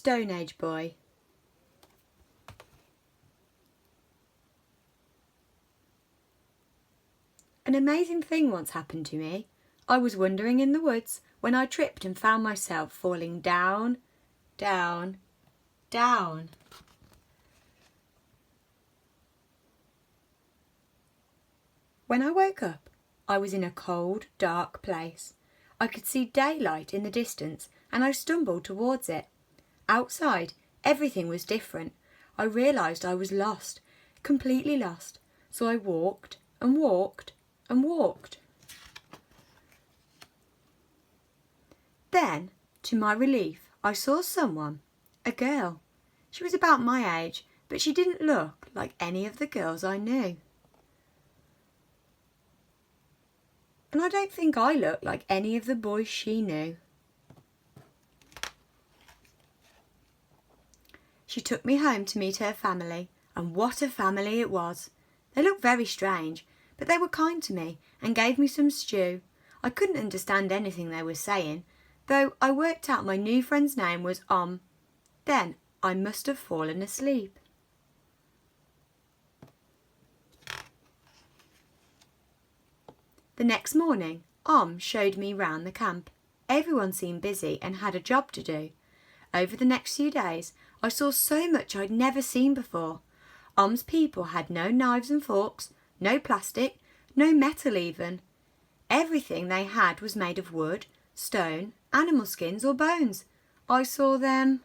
Stone Age boy. An amazing thing once happened to me. I was wandering in the woods when I tripped and found myself falling down, down, down. When I woke up, I was in a cold, dark place. I could see daylight in the distance and I stumbled towards it. Outside, everything was different. I realised I was lost, completely lost, so I walked and walked and walked. Then, to my relief, I saw someone, a girl. She was about my age, but she didn't look like any of the girls I knew. And I don't think I looked like any of the boys she knew. She took me home to meet her family, and what a family it was. They looked very strange, but they were kind to me and gave me some stew. I couldn't understand anything they were saying, though I worked out my new friend's name was Then I must have fallen asleep. The next morning, showed me round the camp. Everyone seemed busy and had a job to do. Over the next few days, I saw so much I'd never seen before. Om's people had no knives and forks, no plastic, no metal even. Everything they had was made of wood, stone, animal skins or bones. I saw them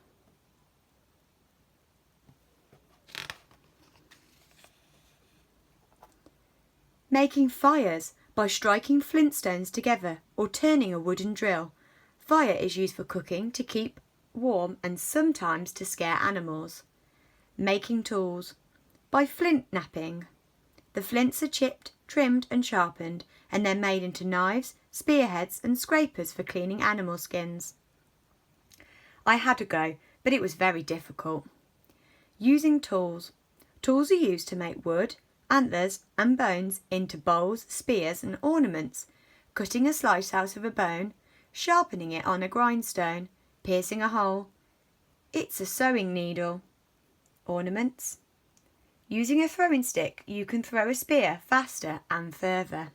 making fires by striking flint stones together or turning a wooden drill. Fire is used for cooking, to keep warm and sometimes to scare animals. Making tools by flint knapping. The flints are chipped, trimmed and sharpened and then made into knives, spearheads and scrapers for cleaning animal skins. I had a go, but it was very difficult. Using tools. Tools are used to make wood, antlers and bones into bowls, spears and ornaments. Cutting a slice out of a bone, sharpening it on a grindstone, piercing a hole. It's a sewing needle. Ornaments. Using a throwing stick, you can throw a spear faster and further.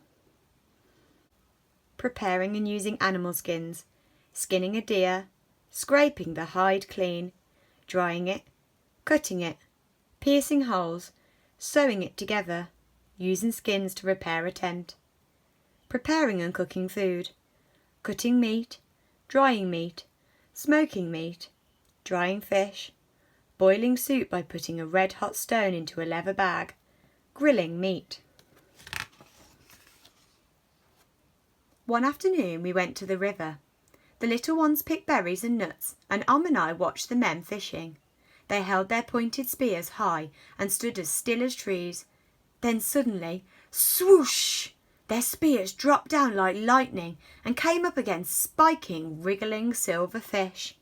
Preparing and using animal skins. Skinning a deer, scraping the hide clean, drying it, cutting it, piercing holes, sewing it together, using skins to repair a tent. Preparing and cooking food. Cutting meat, drying meat, smoking meat, drying fish, boiling soup by putting a red-hot stone into a leather bag, grilling meat. One afternoon we went to the river. The little ones picked berries and nuts, and and I watched the men fishing. They held their pointed spears high and stood as still as trees. Then suddenly, swoosh! Their spears dropped down like lightning and came up against spiking, wriggling silver fish.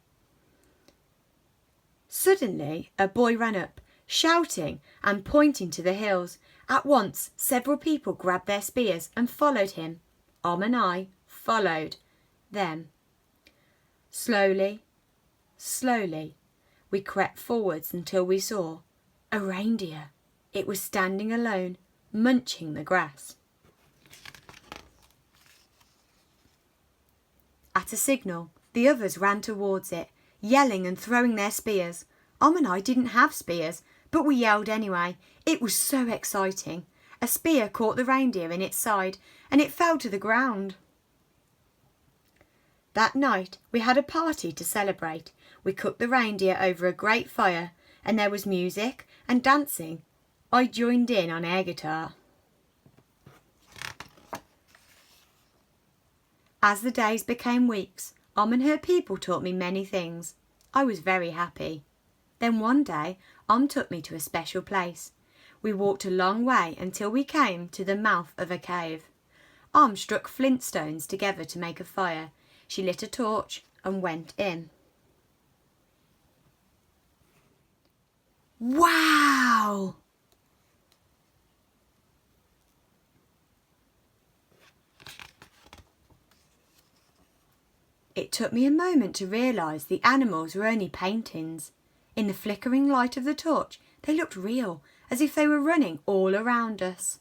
Suddenly a boy ran up, shouting and pointing to the hills. At once several people grabbed their spears and followed him. and I followed them. Slowly, slowly, we crept forwards until we saw a reindeer. It was standing alone, munching the grass. At a signal, the others ran towards it, yelling and throwing their spears. and I didn't have spears, but we yelled anyway. It was so exciting. A spear caught the reindeer in its side, and it fell to the ground. That night we had a party to celebrate. We cooked the reindeer over a great fire, and there was music and dancing. I joined in on air guitar. As the days became weeks, and her people taught me many things. I was very happy. Then one day, took me to a special place. We walked a long way until we came to the mouth of a cave. Struck flint stones together to make a fire. She lit a torch and went in. Wow! It took me a moment to realise the animals were only paintings. In the flickering light of the torch, they looked real, as if they were running all around us.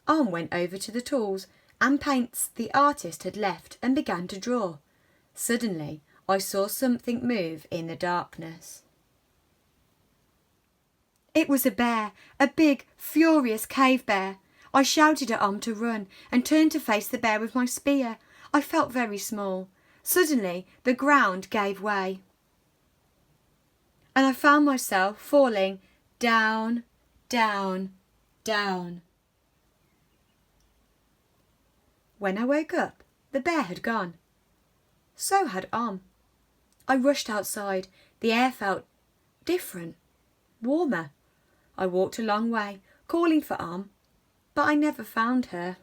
Arm went over to the tools and paints the artist had left and began to draw. Suddenly, I saw something move in the darkness. It was a bear, a big, furious cave bear. I shouted at Om to run and turned to face the bear with my spear. I felt very small. Suddenly, the ground gave way, and I found myself falling down, down, down. When I woke up, the bear had gone. So had Om. I rushed outside. The air felt different, warmer. I walked a long way, calling for Om, but I never found her.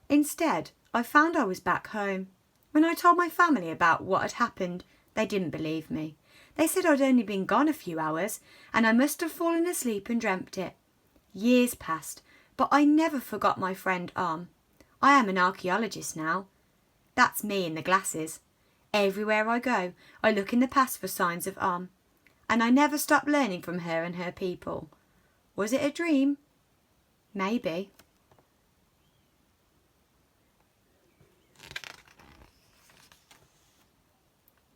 Instead, I found I was back home. When I told my family about what had happened, they didn't believe me. They said I'd only been gone a few hours, and I must have fallen asleep and dreamt it. Years passed, but I never forgot my friend Om. I am an archaeologist now. That's me in the glasses. Everywhere I go, I look in the past for signs of Om, and I never stop learning from her and her people. Was it a dream? Maybe.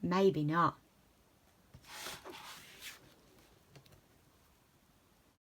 Maybe not.